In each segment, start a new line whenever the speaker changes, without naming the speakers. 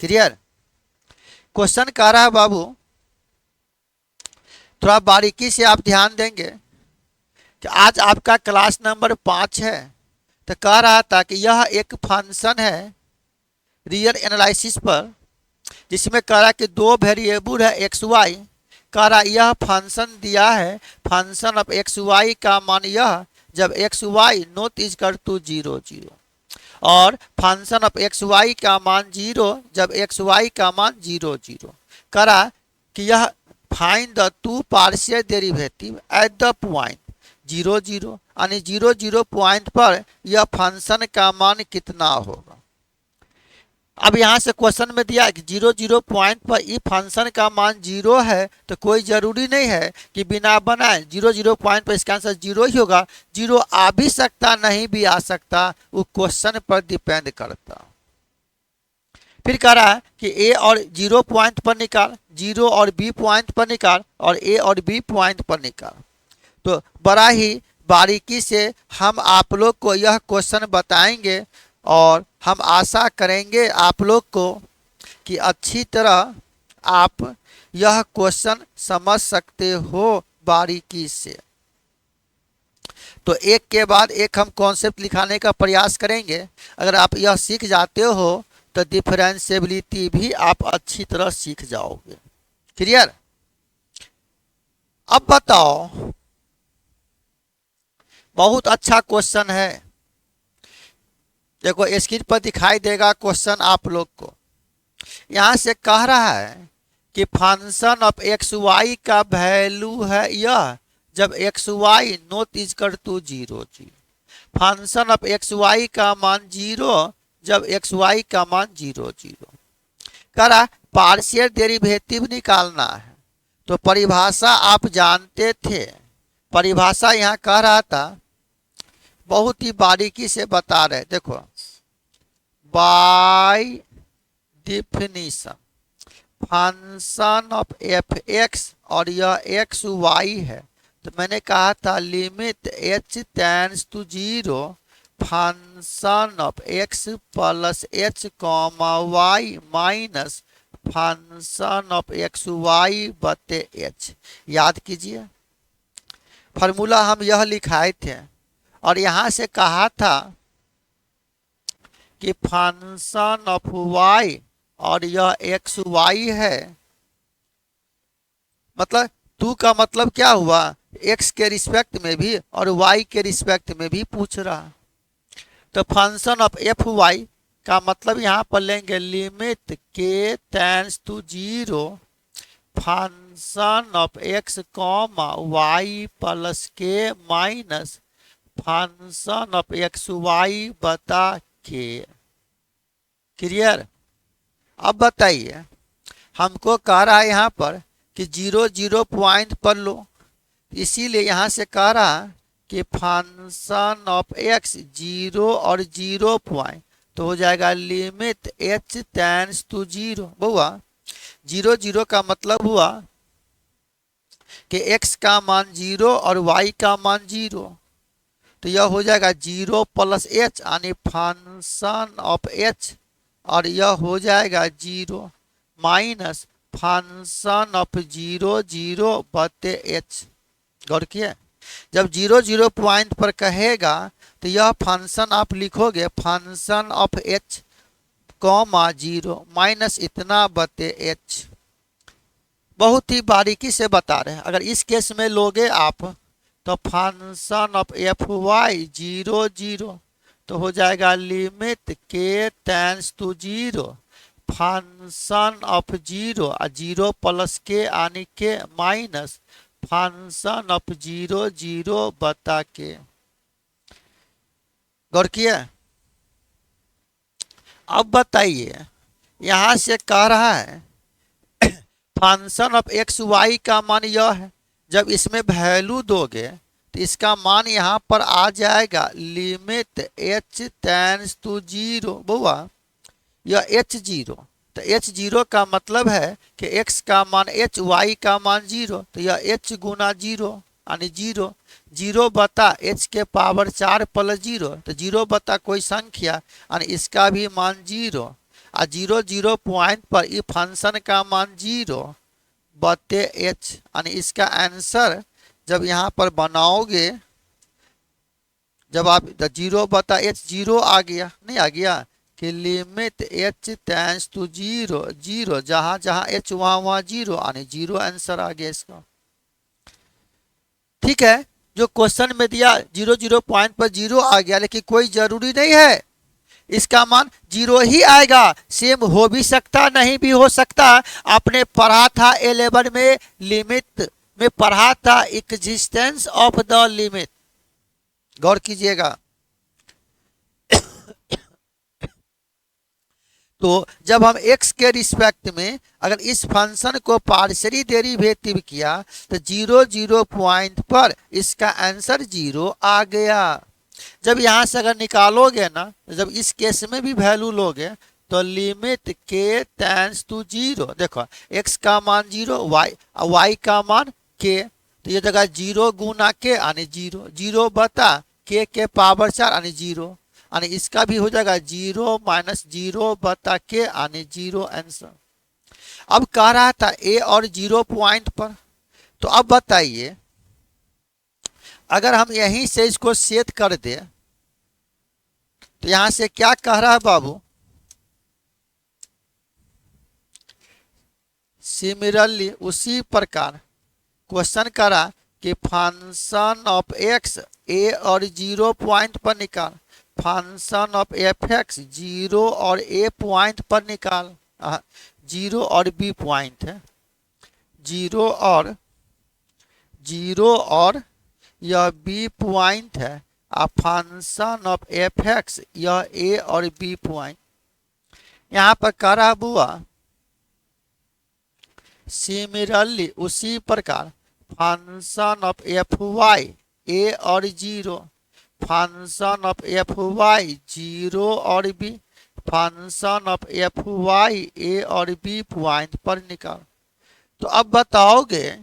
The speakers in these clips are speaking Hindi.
क्लियर। क्वेश्चन कह रहा है बाबू, थोड़ा बारीकी से आप ध्यान देंगे कि आज आपका क्लास नंबर 5 है। तो कह रहा था कि यह एक फंक्शन है रियल एनालिसिस पर, जिसमें कह रहा कि दो वेरिएबल है एक्स वाई। कह रहा यह फंक्शन दिया है, फंक्शन ऑफ एक्स वाई का मान यह जब एक्स वाई नॉट इज कर टू 0 0, और फंक्शन ऑफ एक्स वाई का मान 0 जब एक्स वाई का मान 0 0। कह रहा कि यह find the two partial derivative eight the point 0 0, यानी 0 0 पॉइंट पर यह फंक्शन का मान कितना होगा। अब यहाँ से क्वेश्चन में दिया कि 0 0 पॉइंट पर ई फंक्शन का मान 0 है, तो कोई जरूरी नहीं है कि बिना बनाए 0 0 पॉइंट पर इसका आंसर 0 ही होगा। 0 आ भी सकता, नहीं भी आ सकता, वो क्वेश्चन पर डिपेंड करता। फिर कह रहा है कि ए और 0 पॉइंट पर निकाल, 0 और बी पॉइंट पर निकाल, और ए और बी पॉइंट पर निकाल। तो बड़ा ही बारीकी से हम आप लोग को यह क्वेश्चन बताएंगे, और हम आशा करेंगे आप लोग को कि अच्छी तरह आप यह क्वेश्चन समझ सकते हो बारीकी से। तो एक के बाद एक हम कॉन्सेप्ट लिखाने का प्रयास करेंगे। अगर आप यह सीख जाते हो तो डिफरेंशिएबिलिटी भी आप अच्छी तरह सीख जाओगे। क्लियर। अब बताओ, बहुत अच्छा क्वेश्चन है। देखो स्क्रीन पर दिखाई देगा क्वेश्चन आप लोग को। यहाँ से कह रहा है कि फंक्शन ऑफ एक्स वाई का वैल्यू है यह जब एक्स वाई नॉट इज कर to 0 0। Function of x Y का मान 0 जब एक्स वाई का मान 0 0। कह रहा पार्शियल डेरिवेटिव निकालना है। तो परिभाषा आप जानते थे, परिभाषा यहाँ कह रहा था, बहुत ही बारीकी से बता रहे। देखो, by definition function of F x, और यह एक्स वाई है, तो मैंने कहा था limit H tends to 0 function of x plus H comma Y minus function of x Y बटे एच। याद कीजिए, फार्मूला हम यह लिखाए थे, और यहाँ से कहा था कि फंक्शन ऑफ वाई, और यह एक्स वाई है, मतलब टू का मतलब क्या हुआ, एक्स के रिस्पेक्ट में भी और वाई के रिस्पेक्ट में भी पूछ रहा। तो फंक्शन ऑफ एफ वाई का मतलब यहाँ पर लेंगे limit k tends to 0 function of x comma y plus k minus function of x y बता के। क्लियर। अब बताइए, हमको कह रहा है यहाँ पर कि 0 0 पॉइंट पर लो, इसीलिए यहाँ से कह रहा कि फंक्शन ऑफ एक्स 0 और 0 पॉइंट, तो हो जाएगा लिमिट एच टेंड्स टू 0। बहुआ 0 0 का मतलब हुआ कि x का मान 0 और y का मान 0, तो यह हो जाएगा 0 प्लस एच यानी फंक्शन ऑफ h, और यह हो जाएगा 0 माइनस फंक्शन ऑफ 0 0 बटे एच। गौर किए, जब 0 0 पॉइंट पर कहेगा तो यह फंक्शन आप लिखोगे function of h comma 0 minus इतना बटे h। बहुत ही बारीकी से बता रहे हैं। अगर इस केस में लोगे आप तो फंक्शन ऑफ एफ वाई 0 0, तो हो जाएगा limit k tends to 0 function of 0 और 0 प्लस के यानी के माइनस फंक्शन ऑफ 0 0 बता के। गौर किए। अब बताइए, यहां से कह रहा है फंक्शन ऑफ एक्स वाई का मान यह है, जब इसमें वैल्यू दोगे तो इसका मान यहाँ पर आ जाएगा लिमिट एच टेंड्स टू 0। बुआ यह एच 0, तो एच 0 का मतलब है कि एक्स का मान एच, वाई का मान 0, तो यह एच गुना 0 यानी 0। 0 बता एच के पावर 4 प्लस 0, तो 0 बता कोई संख्या यानी इसका भी मान 0। और 0 पॉइंट पर ये फंक्शन का मान 0 बटे h, यानी इसका आंसर जब यहाँ पर बनाओगे, जब आप 0 बटा h 0 आ गया, नहीं आ गया कि लिमिट h टेंड्स टू 0, 0 जहां जहां h वहां 0, यानी 0 आंसर आ गया इसका। ठीक है, जो क्वेश्चन में दिया 0 पॉइंट पर 0 आ गया, लेकिन कोई जरूरी नहीं है इसका मान 0 ही आएगा, सेम हो भी सकता नहीं भी हो सकता। आपने पढ़ा था 11 में, लिमिट में पढ़ा था एग्जिस्टेंस ऑफ द लिमिट, गौर कीजिएगा। तो जब हम x के रिस्पेक्ट में अगर इस फंक्शन को पार्शियली डेरिवेटिव किया तो 0 पॉइंट पर इसका आंसर 0 आ गया। जब यहां से अगर निकालोगे ना, जब इस केस में भी वैल्यू लोगे तो लिमिट k टेंड्स टू 0, देखो x का मान 0, y का मान k, तो ये जगह 0 गुना k यानी 0, 0 बता k के पावर 4 यानी 0, यानी इसका भी हो जाएगा 0 माइनस 0 बता के यानी 0 आंसर। अब कह रहा था a और 0 पॉइंट पर, तो अब बताइए अगर हम यहीं से इसको सेट कर दे तो यहां से क्या कह रहा है बाबू, सिमिलरली उसी प्रकार क्वेश्चन करा कि फंक्शन ऑफ x a और 0 पॉइंट पर निकाल, फंक्शन ऑफ एफ एक्स 0 और a पॉइंट पर निकाल, 0 और b पॉइंट है, 0 और यह b पॉइंट है, फंक्शन ऑफ एफ एक्स यह a और b पॉइंट। यहाँ पर करा बुआ सिमिलरली उसी प्रकार function of F Y a और 0, फंक्शन ऑफ एफ वाई 0 और b, function of F Y a और b पॉइंट पर निकाल। तो अब बताओगे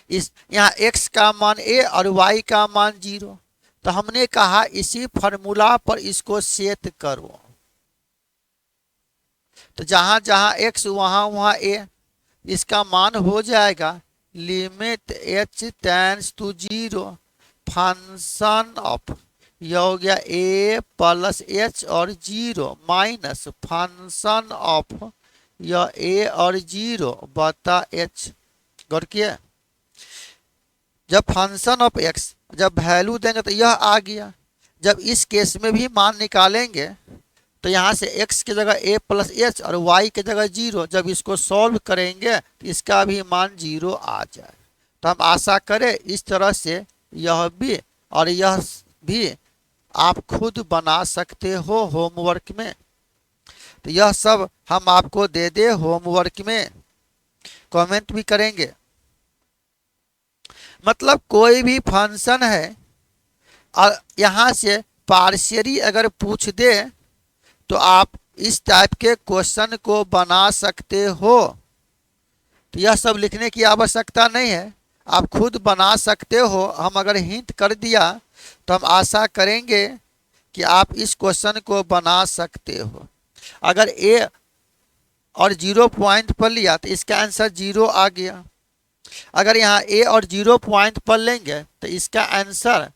इस यहाँ x का मान a और y का मान 0, तो हमने कहा इसी फॉर्मूला पर इसको सेट करो, तो जहां जहां x वहां a, इसका मान हो जाएगा limit h tends to 0, function of यह हो गया a प्लस h और 0 माइनस फंक्शन ऑफ यह a और 0 बता h। गौर किया, जब फंक्शन ऑफ x जब वैल्यू देंगे तो यह आ गया, जब इस केस में भी मान निकालेंगे तो यहाँ से x की जगह a प्लस h और y की जगह 0, जब इसको सॉल्व करेंगे तो इसका भी मान 0 आ जाए। तो हम आशा करें इस तरह से यह भी और यह भी आप खुद बना सकते हो होमवर्क में। तो यह सब हम आपको दे दे होमवर्क में, कमेंट भी करेंगे। मतलब कोई भी फंक्शन है और यहाँ से पार्शियली अगर पूछ दे तो आप इस टाइप के क्वेश्चन को बना सकते हो। तो यह सब लिखने की आवश्यकता नहीं है, आप खुद बना सकते हो। हम अगर हिंट कर दिया तो हम आशा करेंगे कि आप इस क्वेश्चन को बना सकते हो। अगर a और 0 पॉइंट पर लिया तो इसका आंसर 0 आ गया। अगर यहाँ a और 0 पॉइंट पर लेंगे तो इसका आंसर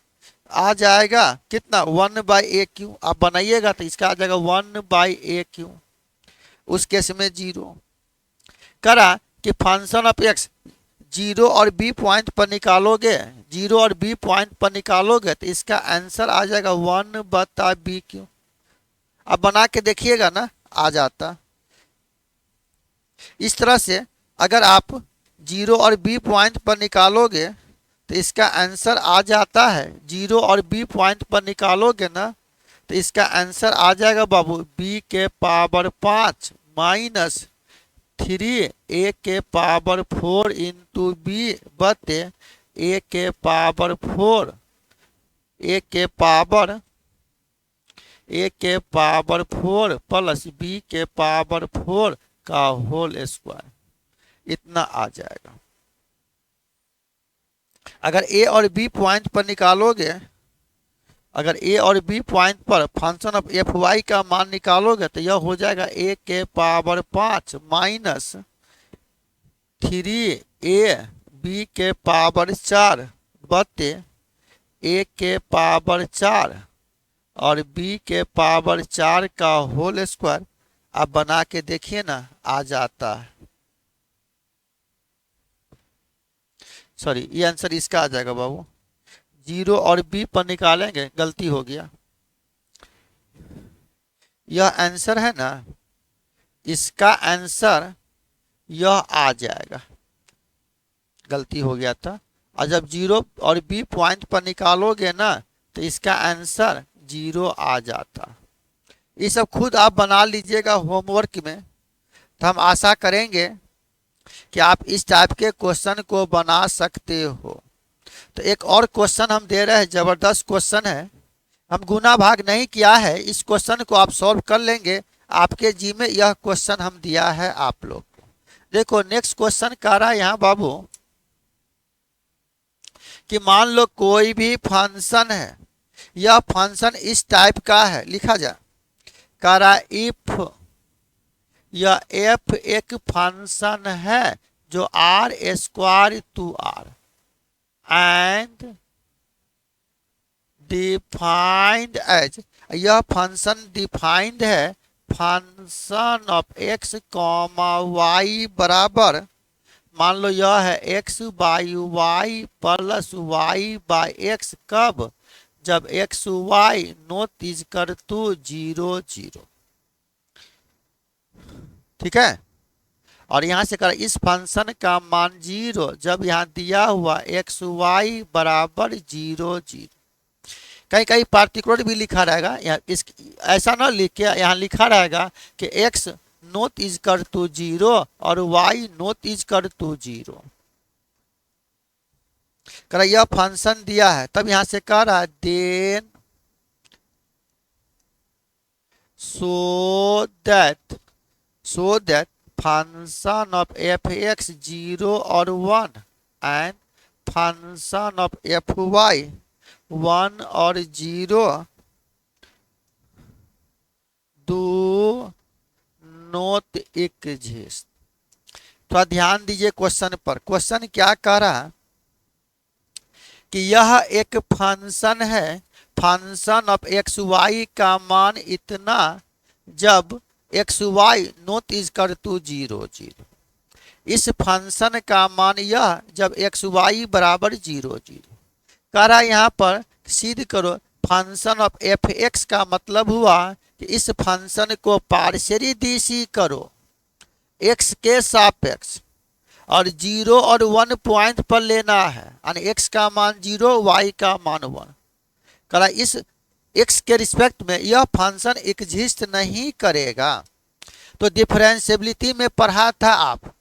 आ जाएगा कितना 1/a³। आप बनाइएगा तो इसका आ जाएगा 1/a³। उस केस में 0 करा कि फंक्शन ऑफ x 0 और b पॉइंट पर निकालोगे, 0 और b पॉइंट पर निकालोगे तो इसका आंसर आ जाएगा 1/b³। अब बना के देखिएगा ना, आ जाता। इस तरह से अगर आप 0 और b पॉइंट पर निकालोगे तो इसका आंसर आ जाता है, 0 और b पॉइंट पर निकालोगे ना तो इसका आंसर आ जाएगा बाबू b के पावर 5 माइनस 3 a के पावर 4 इंटू b बटे a के पावर 4, a के पावर 4 प्लस b के पावर 4 का होल स्क्वायर, इतना आ जाएगा। अगर a और b पॉइंट पर निकालोगे अगर ए और बी पॉइंट पर फंक्शन ऑफ एफ वाई का मान निकालोगे तो यह हो जाएगा ए के पावर 5 माइनस 3ab के पावर 4 बटे ए के पावर 4 और बी के पावर 4 का होल स्क्वायर। अब बना के देखिए ना, आ जाता है। सॉरी, ये आंसर इसका आ जाएगा बाबू। 0 और बी पर निकालेंगे, गलती हो गया। यह आंसर है ना, इसका आंसर यह आ जाएगा, गलती हो गया था। और जब 0 और बी पॉइंट पर निकालोगे ना तो इसका आंसर 0 आ जाता। ये सब खुद आप बना लीजिएगा होमवर्क में, तो हम आशा करेंगे कि आप इस टाइप के क्वेश्चन को बना सकते हो। तो एक और क्वेश्चन हम दे रहे हैं, जबरदस्त क्वेश्चन है। हम गुना भाग नहीं किया है, इस क्वेश्चन को आप सॉल्व कर लेंगे। आपके जी में यह क्वेश्चन हम दिया है आप लोग को। देखो नेक्स्ट क्वेश्चन कह रहा है यहाँ बाबू कि मान लो कोई भी फंक्शन है, यह फंक्शन इस टाइप का है, लिखा जाए। कह रहा इफ यह एफ एक फंक्शन है जो R square to R and defined as, यह फंक्शन डिफाइंड है function of x comma y बराबर, मान लो यह है x by y plus y by x, कब? जब एक्स वाई नॉट इज कर टू 0 0। ठीक है। और यहां से कर इस फंक्शन का मान 0 जब यहां दिया हुआ एक्स वाई बराबर 0 0। कहीं कहीं पार्टिकुलर भी लिखा रहेगा, यहाँ इस ऐसा ना लिख के यहाँ लिखा रहेगा कि एक्स नॉट इज कर टू 0 और वाई नॉट इज कर टू 0। कर यह फंक्शन दिया है, तब यहां से कह रहा है then so that function of F x 0 और 1 and function of F y 1 और 0 डू नॉट एग्जिस्ट। थोड़ा ध्यान दीजिए क्वेश्चन पर। क्वेश्चन क्या कह रहा है कि यह एक फंक्शन है, फंक्शन ऑफ एक्स वाई का मान इतना जब एक्स वाई नॉट इज कर टू 0 0। इस फंक्शन का मान यह जब एक्स वाई बराबर 0 0। कह रहा है यहाँ पर सिद्ध करो फंक्शन ऑफ एफ एक्स का मतलब हुआ कि इस फंक्शन को पार्शियली डीसी करो एक्स के सापेक्ष और 0 और 1 पॉइंट पर लेना है, यानी एक्स का मान 0 वाई का मान 1। कह रहा इस एक्स के रिस्पेक्ट में यह फंक्शन एग्जिस्ट नहीं करेगा। तो डिफरेंशिएबिलिटी में पढ़ा था आप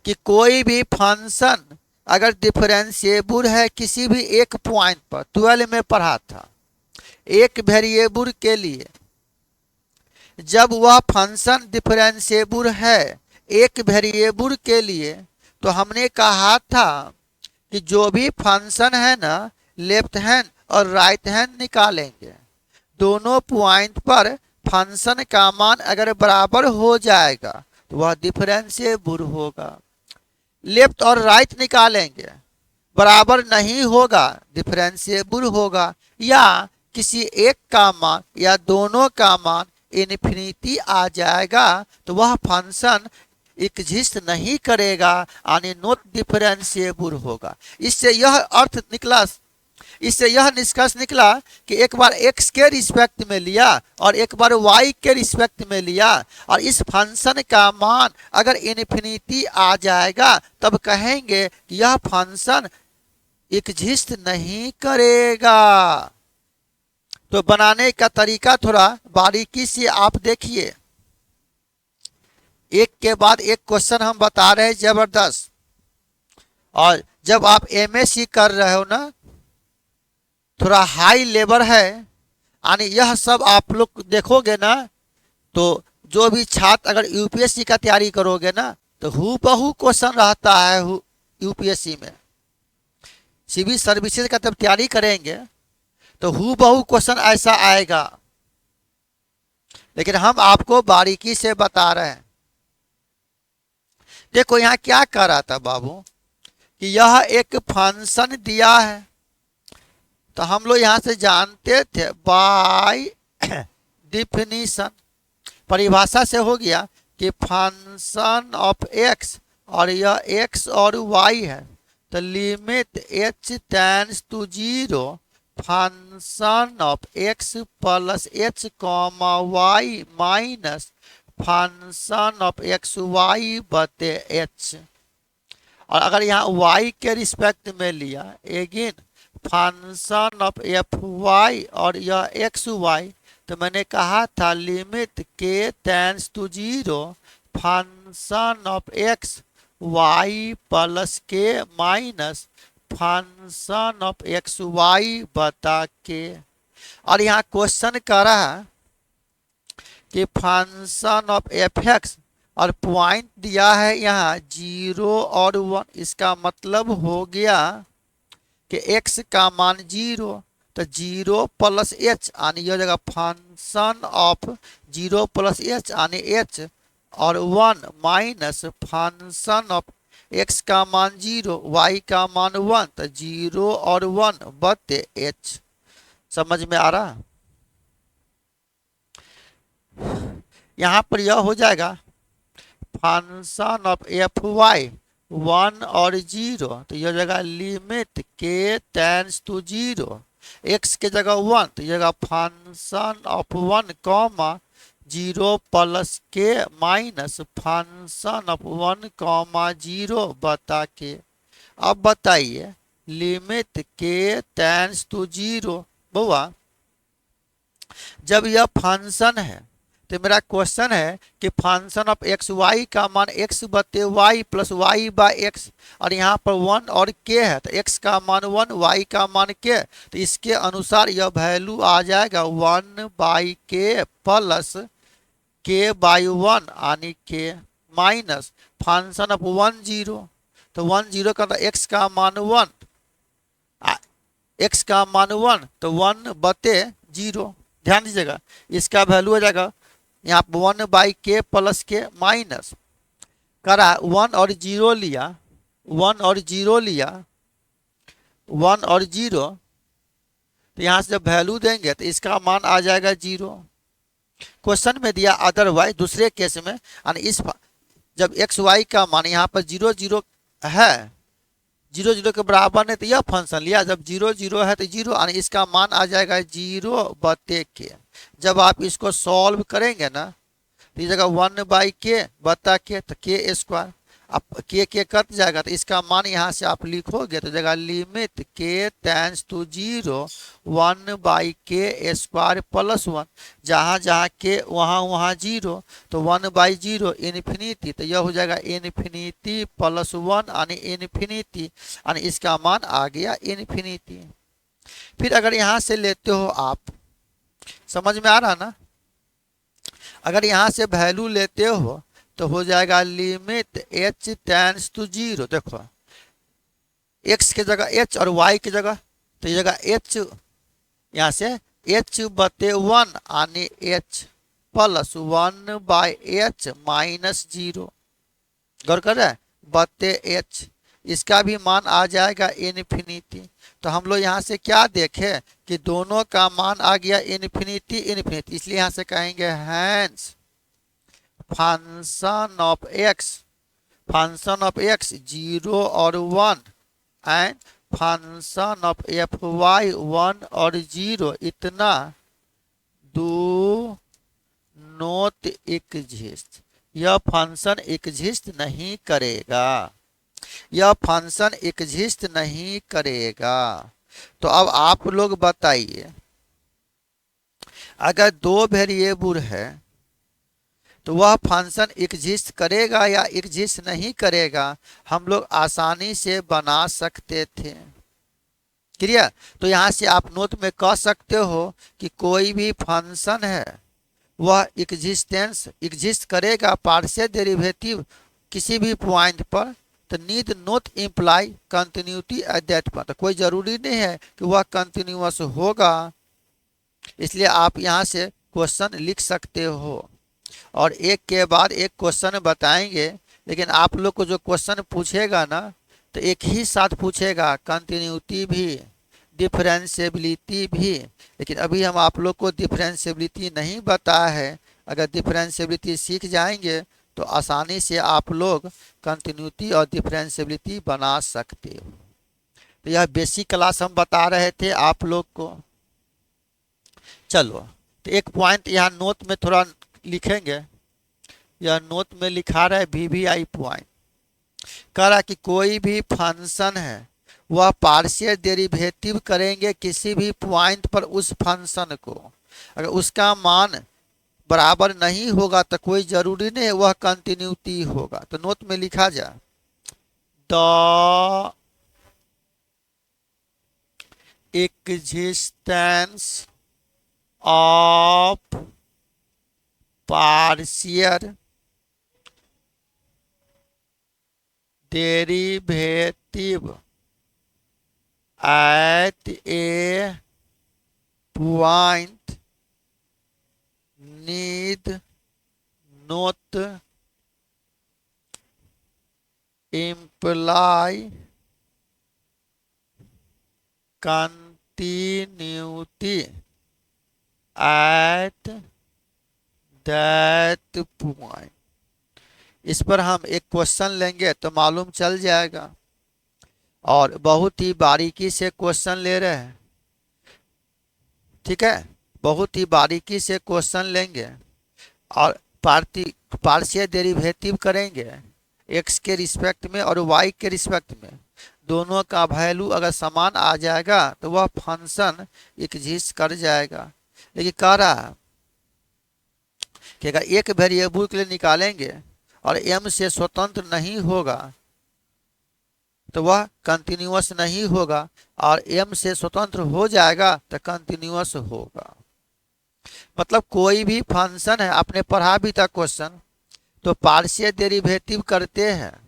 कि कोई भी फंक्शन अगर डिफरेंशिएबल है किसी भी एक पॉइंट पर, 12 में पढ़ा था, एक वेरिएबल के लिए जब वह फंक्शन डिफरेंशिएबल है एक वेरिएबल के लिए, तो हमने कहा था कि जो भी फंक्शन है ना लेफ्ट हैंड और राइट हैंड निकालेंगे, दोनों पॉइंट पर फंक्शन का मान अगर बराबर हो जाएगा तो वह डिफरेंशिएबल होगा। लेफ्ट और राइट निकालेंगे, बराबर नहीं होगा, डिफरेंशिएबल होगा। या किसी एक का मान या दोनों का मान इन्फिनिटी आ जाएगा तो वह फंक्शन एग्जिस्ट नहीं करेगा, यानी नॉट डिफरेंशिएबल होगा। इससे यह अर्थ निकला, इससे यह निष्कर्ष निकला कि एक बार x के रिस्पेक्ट में लिया और एक बार y के रिस्पेक्ट में लिया और इस फंक्शन का मान अगर इन्फिनिटी आ जाएगा तब कहेंगे कि यह फंक्शन एग्जिस्ट नहीं करेगा। तो बनाने का तरीका थोड़ा बारीकी से आप देखिए, एक के बाद एक क्वेश्चन हम बता रहे हैं, जबरदस्त। और जब आप एमएससी कर रहे हो ना, थोड़ा हाई लेवल है, यानी यह सब आप लोग देखोगे ना, तो जो भी छात्र अगर यूपीएससी का तैयारी करोगे ना तो हूबहू क्वेश्चन रहता है यूपीएससी में। सिविल सर्विसेज का जब तैयारी करेंगे तो हूबहू क्वेश्चन ऐसा आएगा, लेकिन हम आपको बारीकी से बता रहे हैं। देखो यहाँ क्या कह रहा था बाबू कि यह एक फंक्शन दिया है, तो हम लोग यहाँ से जानते थे बाय डिफिनीशन, परिभाषा से हो गया कि फंक्शन ऑफ एक्स, और यह एक्स और वाई है, तो limit H tends to 0 function of x plus H comma Y minus function of x Y बटे एच। और अगर यहाँ y के रिस्पेक्ट में लिया again function of F y और यह एक्स वाई, तो मैंने कहा था limit k tends to 0 function of x y plus k minus function of x y बता के। और यहाँ क्वेश्चन कर रहा है कि फंक्शन ऑफ एफ एक्स, और पॉइंट दिया है यहाँ 0 और 1, इसका मतलब हो गया कि x का मान 0, तो 0 प्लस एच यानी यह जगह फंक्शन ऑफ 0 प्लस एच यानी h, और 1 माइनस फंक्शन ऑफ x का मान 0 y का मान 1, तो 0 और 1 बटे h। समझ में आ रहा? यहाँ पर यह हो जाएगा फंक्शन ऑफ एफ वाई 1 और 0, तो यह जगह limit k tends to 0 x के जगह 1, तो यह जगह function of 1 comma 0 plus k minus function of 1 comma 0 बता के। अब बताइए लिमिट के टेंड्स टू 0, बउआ जब यह फंक्शन है तो मेरा क्वेश्चन है कि फंक्शन ऑफ एक्स वाई का मान x बटे y plus y by x, और यहाँ पर 1 और k है, तो x का मान 1 y का मान k, तो इसके अनुसार यह वैल्यू आ जाएगा 1 बाई के प्लस k बाई 1 यानी k माइनस फंक्शन ऑफ 1 0, तो 1 0 का x का मान 1, x का मान 1, तो 1 बटे 0। ध्यान दीजिएगा इसका वैल्यू हो जाएगा यहाँ 1 बाई के प्लस के माइनस करा 1 और 0 लिया, 1 और 0 लिया, 1 और 0, तो यहाँ से जब वैल्यू देंगे तो इसका मान आ जाएगा 0। क्वेश्चन में दिया अदरवाइज दूसरे केस में, यानी इस जब एक्स वाई का मान यहाँ पर 0 0 है, 0 0 के बराबर नहीं, तो यह फंक्शन लिया, जब 0 0 है तो 0 यानी इसका मान आ जाएगा 0 बटे के। जब आप इसको सॉल्व करेंगे ना तो इस जगह 1 बाई के बता के, तो के स्क्वायर, अब के कट जाएगा, तो इसका मान यहाँ से आप लिखोगे तो जगह limit k tends to 0 1 by के स्क्वायर प्लस 1, जहाँ जहाँ के वहाँ वहाँ 0, तो 1 बाई 0 इन्फिनिटी, तो यह हो जाएगा इन्फिनिटी प्लस 1 यानी इन्फिनिटी, यानी इसका मान आ गया इन्फिनिटी। फिर अगर यहाँ से लेते हो आप, समझ में आ रहा ना, अगर यहाँ से वैल्यू लेते हो तो हो जाएगा लिमिट h टेंड्स टू 0, देखो x के जगह h और y की जगह, तो ये जगह h यहाँ से h बटे 1 यानी h plus 1 by h minus 0, गौर कर रहे हैं, बटे h, इसका भी मान आ जाएगा इन्फिनिटी। तो हम लोग यहाँ से क्या देखें कि दोनों का मान आ गया इन्फिनिटी इन्फिनिटी, इसलिए यहाँ से कहेंगे हैंस फंक्शन ऑफ एक्स 0 और 1 and function of F y 1 और 0 इतना डू नॉट एग्जिस्ट, यह फंक्शन एग्जिस्ट नहीं करेगा, यह फंक्शन एग्जिस्ट नहीं करेगा। तो अब आप लोग बताइए अगर 2 वेरिएबल है तो वह फंक्शन एग्जिस्ट करेगा या एग्जिस्ट नहीं करेगा, हम लोग आसानी से बना सकते थे। क्लियर? तो यहाँ से आप नोट में कह सकते हो कि कोई भी फंक्शन है वह एग्जिस्ट करेगा पार्शियल डेरिवेटिव किसी भी पॉइंट पर तो need not imply continuity at that point, कोई जरूरी नहीं है कि वह कंटिन्यूअस होगा, इसलिए आप यहाँ से क्वेश्चन लिख सकते हो और एक के बाद एक क्वेश्चन बताएंगे। लेकिन आप लोग को जो क्वेश्चन पूछेगा ना तो एक ही साथ पूछेगा, कंटिन्यूटी भी डिफरेंशिएबिलिटी भी। लेकिन अभी हम आप लोग को डिफरेंशिएबिलिटी नहीं बताया है, अगर डिफरेंशिएबिलिटी सीख जाएंगे तो आसानी से आप लोग कंटिन्यूटी और डिफरेंशिएबिलिटी बना सकते हो। तो यह बेसिक क्लास हम बता रहे थे आप लोग को। चलो तो एक पॉइंट यहाँ नोट में थोड़ा लिखेंगे, यह नोट में लिखा रहा है VVI पॉइंट, कह रहा है कि कोई भी फंक्शन है वह पार्शियल डेरिवेटिव करेंगे किसी भी पॉइंट पर उस फंक्शन को, अगर उसका मान बराबर नहीं होगा तो कोई जरूरी नहीं है वह कंटिन्यूटी होगा। तो नोट में लिखा जाए the existence of partial derivative at a point need not imply continuity at that point। इस पर हम एक क्वेश्चन लेंगे तो मालूम चल जाएगा, और बहुत ही बारीकी से क्वेश्चन ले रहे हैं, ठीक है, बहुत ही बारीकी से क्वेश्चन लेंगे और पार्शियल डेरिवेटिव करेंगे x के रिस्पेक्ट में और y के रिस्पेक्ट में, दोनों का वैल्यू अगर समान आ जाएगा तो वह फंक्शन एग्जिस्ट कर जाएगा। लेकिन कह रहा है कि अगर एक वेरिएबल के लिए निकालेंगे और m से स्वतंत्र नहीं होगा तो वह कंटिन्यूअस नहीं होगा, और m से स्वतंत्र हो जाएगा तो कंटिन्यूअस होगा। मतलब कोई भी फंक्शन है, आपने पढ़ा भी था क्वेश्चन, तो पार्शियल डेरिवेटिव करते हैं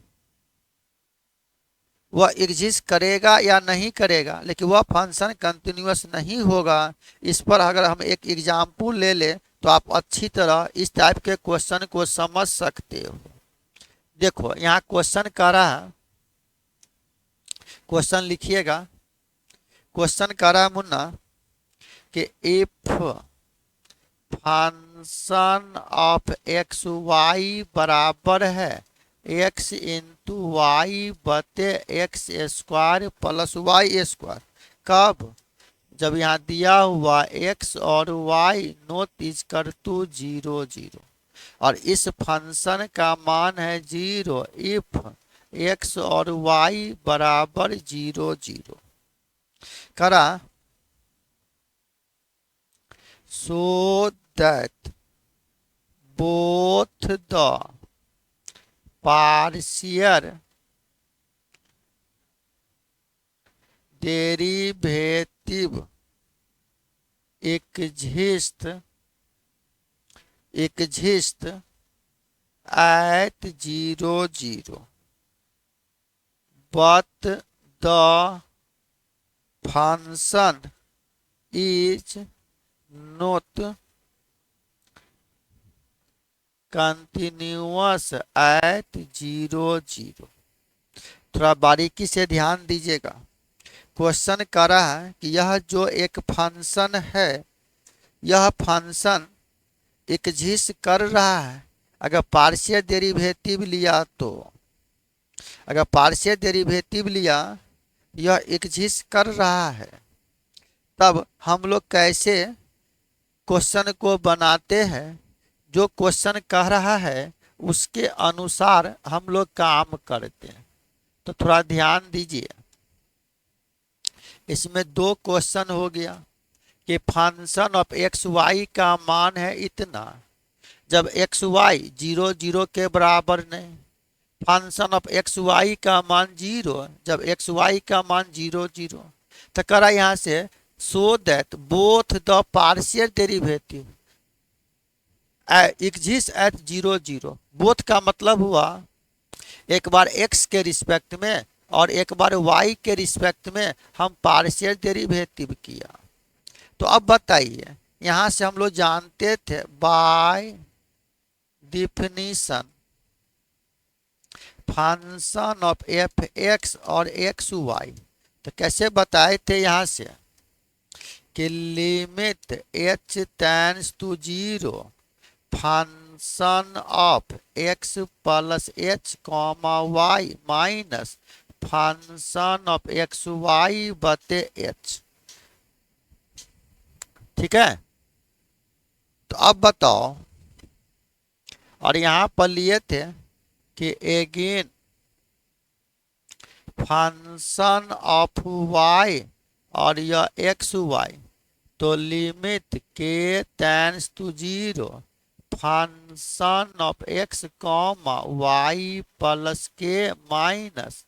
वह एग्जिस्ट करेगा या नहीं करेगा, लेकिन वह फंक्शन कंटिन्यूअस नहीं होगा। इस पर अगर हम एक एग्जाम्पल ले लें तो आप अच्छी तरह इस टाइप के क्वेश्चन को समझ सकते हो। देखो यहाँ क्वेश्चन कर रहा है, क्वेश्चन लिखिएगा, क्वेश्चन कर रहा है मुन्ना कि if function of x y बराबर है x इंटू वाई बटे x square plus y square, कब? जब यहाँ दिया हुआ x और y नॉट इज कर टू 0 0 और इस फंक्शन का मान है 0 इफ x और y बराबर 0 0। करा so that both the partial derivative exist at 0 0 but the function is not continuous at 0 0। थोड़ा बारीकी से ध्यान दीजिएगा, क्वेश्चन कर रहा है कि यह जो एक फंक्शन है, यह फंक्शन एग्जिस्ट कर रहा है अगर पार्शियल डेरिवेटिव लिया तो, अगर पार्शियल डेरिवेटिव लिया यह एग्जिस्ट कर रहा है, तब हम लोग कैसे क्वेश्चन को बनाते हैं, जो क्वेश्चन कह रहा है उसके अनुसार हम लोग काम करते हैं। तो थोड़ा ध्यान दीजिए, इसमें दो क्वेश्चन हो गया कि फंक्शन ऑफ एक्स वाई का मान है इतना, जब एक्स वाई 0 0 के बराबर नहीं, फंक्शन ऑफ एक्स वाई का मान 0 जब एक्स वाई का मान 0 0। तो करा यहाँ से so that both the partial derivative exist at 0 0। Both का मतलब हुआ एक बार x के रिस्पेक्ट में और एक बार y के रिस्पेक्ट में हम पार्शियल डेरिवेटिव किया। तो अब बताइए, यहां से हम लोग जानते थे by definition function of F x और एक्स वाई, तो कैसे बताए थे यहां से कि limit h tends to 0 function of x plus h comma Y minus function of x Y बटे h। ठीक है, तो अब बताओ, और यहां पर लिए थे कि अगेन फंक्शन ऑफ y और यह एक्स वाई, तो limit k tends to 0 function of x comma y plus k minus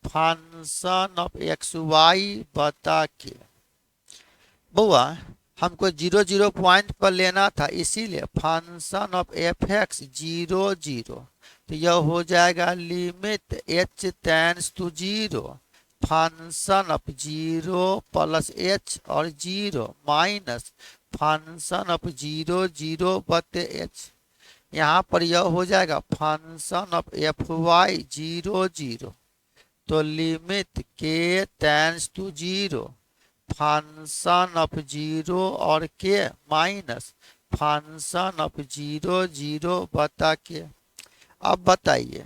function of x y बता के। बुआ हमको 0 0 पॉइंट पर लेना था, इसीलिए फंक्शन ऑफ एफ एक्स 0 0, तो यह हो जाएगा limit h tends to 0 function of 0 plus h और 0 माइनस फंक्शन ऑफ 0 0 बटे h। यहाँ पर यह हो जाएगा फंक्शन ऑफ एफ वाई 0 0, तो limit k tends to 0 function of 0 और के माइनस फंक्शन ऑफ 0 0 बता के। अब बताइए,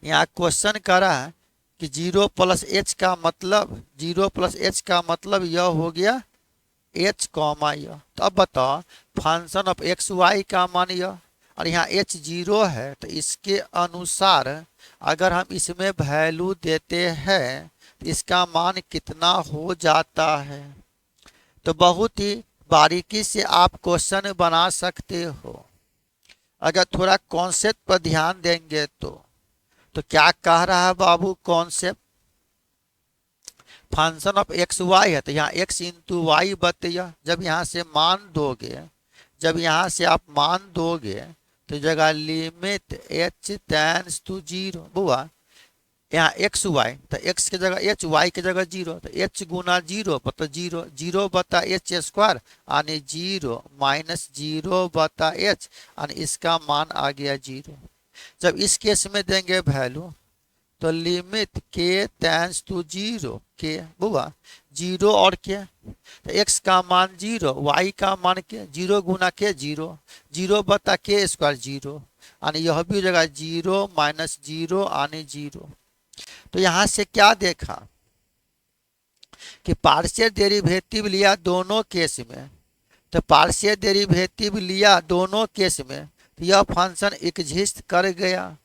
यहाँ क्वेश्चन करा है कि 0 प्लस h का मतलब 0 प्लस h का मतलब यह हो गया h कॉमा यह। तो अब बताओ फंक्शन ऑफ एक्स वाई का मान यह, और यहाँ h 0 है, तो इसके अनुसार अगर हम इसमें वैल्यू देते हैं तो इसका मान कितना हो जाता है। तो बहुत ही बारीकी से आप क्वेश्चन बना सकते हो अगर थोड़ा कॉन्सेप्ट पर ध्यान देंगे तो क्या कह रहा है बाबू concept, function of x Y है तो यहाँ x इंटू वाई बतिया, जब यहाँ से मान दोगे, जब यहाँ से आप मान दोगे तो जगह लिमिट h टेंड्स टू 0। बुआ यहाँ एक्स वाई, तो x के जगह h, y के जगह 0, तो h गुना 0 मतलब 0 0 बता h स्क्वायर यानी 0 माइनस 0 बता h यानी इसका मान आ गया 0। जब इस केस में देंगे वैल्यू तो लिमिट के टेंड्स टू 0 के बुआ 0 और के, तो x का मान 0 y का मान के 0 गुना के 0 0 बता के स्क्वायर 0 यानी यह भी हो जाएगा 0 माइनस 0 यानी 0। तो यहां से क्या देखा कि पार्शियल डेरिवेटिव लिया दोनों केस में, तो पार्शियल डेरिवेटिव लिया दोनों केस में तो यह फंक्शन एग्जिस्ट कर गया,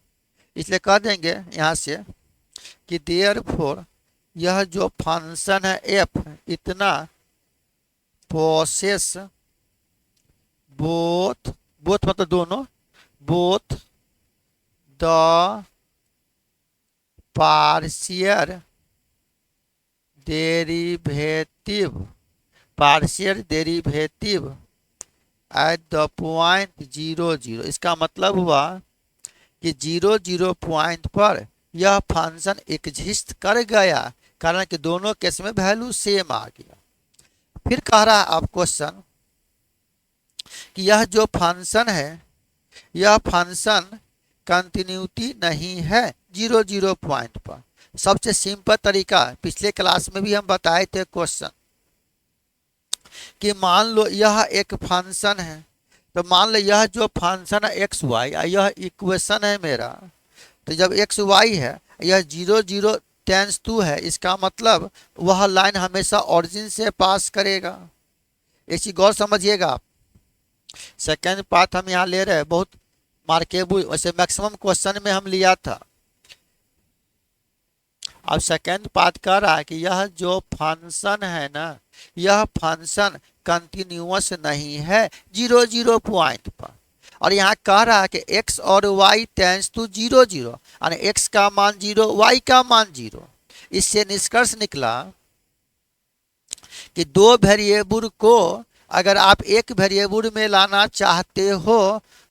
इसलिए कह देंगे यहाँ से कि देयरफॉर यह जो फंक्शन है f इतना पोसेस बोथ बोथ मतलब दोनों, both the partial derivative eight the point 0 0। इसका मतलब हुआ कि 0 0 पॉइंट पर यह फंक्शन एग्जिस्ट कर गया, कारण कि दोनों केस में वैल्यू सेम आ गया। फिर कह रहा है आप क्वेश्चन कि यह जो फंक्शन है यह फंक्शन कंटिन्यूटी नहीं है 0 0 पॉइंट पर। सबसे सिंपल तरीका पिछले क्लास में भी हम बताए थे क्वेश्चन कि मान लो यह एक फंक्शन है, तो मान लो यह जो फंक्शन है एक्स वाई, यह इक्वेशन है मेरा, तो जब एक्स वाई है यह 0 0 टेंड्स टू है, इसका मतलब वह लाइन हमेशा ओरिजिन से पास करेगा। इसी गौर समझिएगा आप। सेकेंड पार्ट हम यहाँ ले रहे हैं, बहुत मार्केबल, वैसे मैक्सिमम क्वेश्चन में हम लिया था। अब सेकेंड पार्ट कह रहा है कि यह जो फंक्शन है ना, यह फंक्शन कंटिन्यूअस नहीं है 0 0 पॉइंट पर, और यहाँ कह रहा है कि x और y टेंड्स टू 0 0 यानी x का मान 0 y का मान 0। इससे निष्कर्ष निकला कि दो वेरिएबल को अगर आप एक वेरिएबल में लाना चाहते हो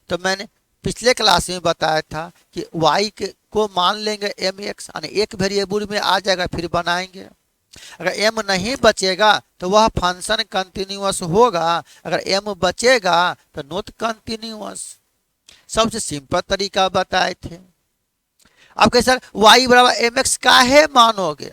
तो मैंने पिछले क्लास में बताया था कि y को मान लेंगे mx, यानी एक वेरिएबल में आ जाएगा, फिर बनाएंगे। अगर m नहीं बचेगा तो वह फंक्शन कंटिन्यूअस होगा, अगर m बचेगा तो नॉट कंटिन्यूअस। सबसे सिंपल तरीका बताए थे। आप कहे सर y बराबर mx काहे मानोगे,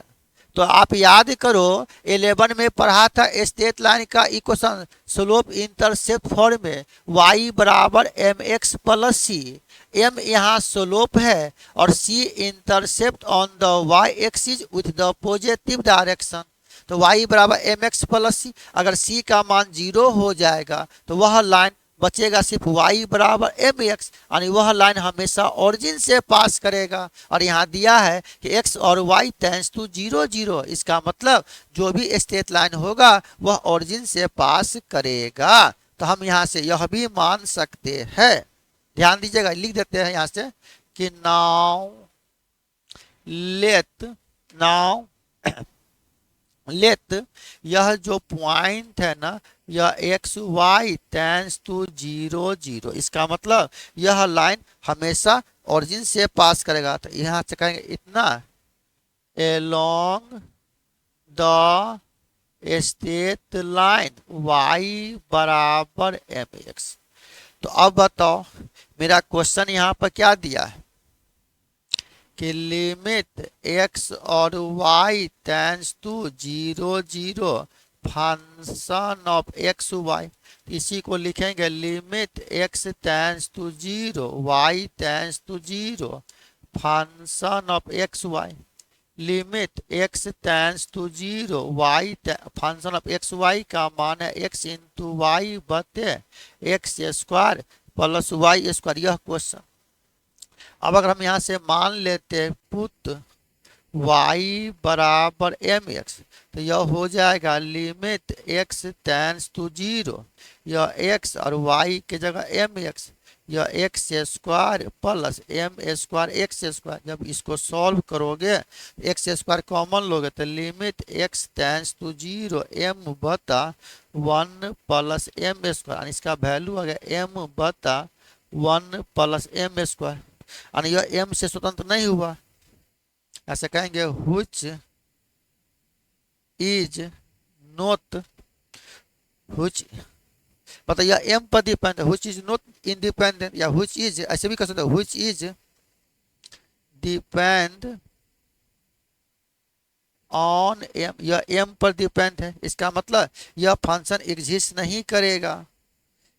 तो आप याद करो 11 में पढ़ा था स्ट्रेट लाइन का इक्वेशन स्लोप इंटरसेप्ट फॉर्म में, y बराबर mx प्लस सी। m यहाँ स्लोप है और c intercept on the y axis with the positive direction. तो y बराबर mx प्लस सी, अगर c का मान 0 हो जाएगा तो वह लाइन बचेगा सिर्फ y बराबर mx, यानी वह लाइन हमेशा ओरिजिन से पास करेगा। और यहाँ दिया है कि x और y टेंड्स टू 0 0, इसका मतलब जो भी स्ट्रेट लाइन होगा वह ओरिजिन से पास करेगा। तो हम यहाँ से यह भी मान सकते हैं, ध्यान दीजिएगा, लिख देते हैं यहाँ से कि नाउ लेट यह जो पॉइंट है ना, यह एक्स वाई टेंड्स टू 0 0, इसका मतलब यह लाइन हमेशा ओरिजिन से पास करेगा। तो यहाँ से कहेंगे इतना along the straight line y बराबर mx। तो अब बताओ मेरा क्वेश्चन यहाँ पर क्या दिया है कि लिमिट x और y tends to 0 0 function of x y. इसी को लिखेंगे limit x tends to 0 y tends to 0 function of x y. Limit x tends to 0 y function of x Y का मान है x इंटू वाई बटे x square plus y square. यह क्वेश्चन। अब अगर हम यहाँ से मान लेते हैं पुट y बराबर mx, तो यह हो जाएगा लिमिट x टेंड्स टू 0, यह x और y के जगह mx, यह x square plus m square x square. जब इसको सॉल्व करोगे एक्स स्क्वायर कॉमन लोगे तो limit x tends to 0 m बता 1 प्लस एम स्क्वायर, इसका वैल्यू आ गया m बता 1 प्लस एम स्क्वायर, यानी यह m से स्वतंत्र नहीं हुआ। ऐसे कहेंगे which is not, which पता यह m पर डिपेंड है, which is not independent, या which is, ऐसे भी कर सकते हैं which is depend on m, यह m पर डिपेंड है, इसका मतलब यह फंक्शन एग्जिस्ट नहीं करेगा,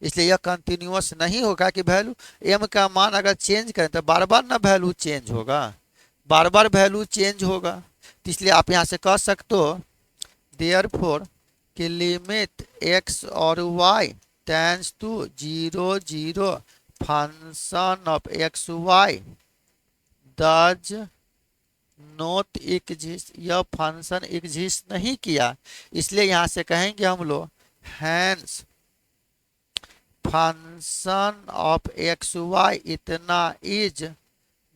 इसलिए यह कंटिन्यूअस नहीं होगा कि वैल्यू m का मान अगर चेंज करें तो बार बार ना वैल्यू चेंज होगा, बार बार वैल्यू चेंज होगा। तो इसलिए आप यहाँ से कह सकते हो देयरफॉर कि लिमिट x और y tends to 0 0 function of x y does not exist, यह फंक्शन एग्जिस्ट नहीं किया, इसलिए यहाँ से कहेंगे हम लोग hence function of x y इतना is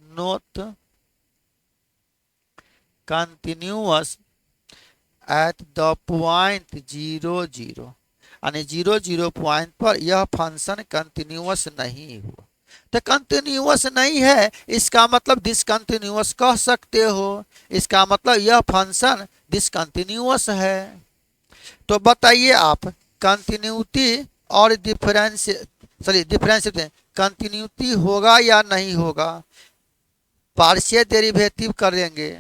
not continuous at the point 0 0, यानी 0 0 पॉइंट पर यह फंक्शन कंटिन्यूअस नहीं हुआ। तो कंटिन्यूअस नहीं है इसका मतलब डिसकंटिन्यूअस कह सकते हो, इसका मतलब यह फंक्शन डिसकंटिन्यूअस है। तो बताइए आप कंटिन्यूटी और डिफरेंस कंटिन्यूटी होगा या नहीं होगा, पार्शियल डेरिवेटिव करेंगे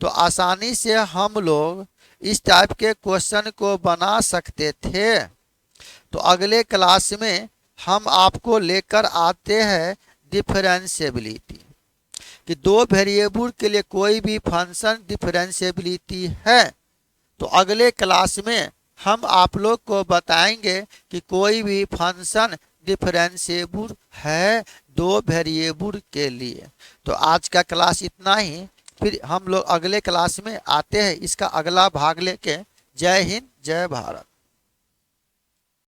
तो आसानी से हम लोग इस टाइप के क्वेश्चन को बना सकते थे। तो अगले क्लास में हम आपको लेकर आते हैं डिफरेंशिएबिलिटी, कि दो वेरिएबल के लिए कोई भी फंक्शन डिफरेंशिएबिलिटी है। तो अगले क्लास में हम आप लोग को बताएंगे कि कोई भी फंक्शन डिफरेंशिएबल है दो वेरिएबल के लिए। तो आज का क्लास इतना ही, फिर हम लोग अगले क्लास में आते हैं इसका अगला भाग लेके। जय हिंद, जय भारत।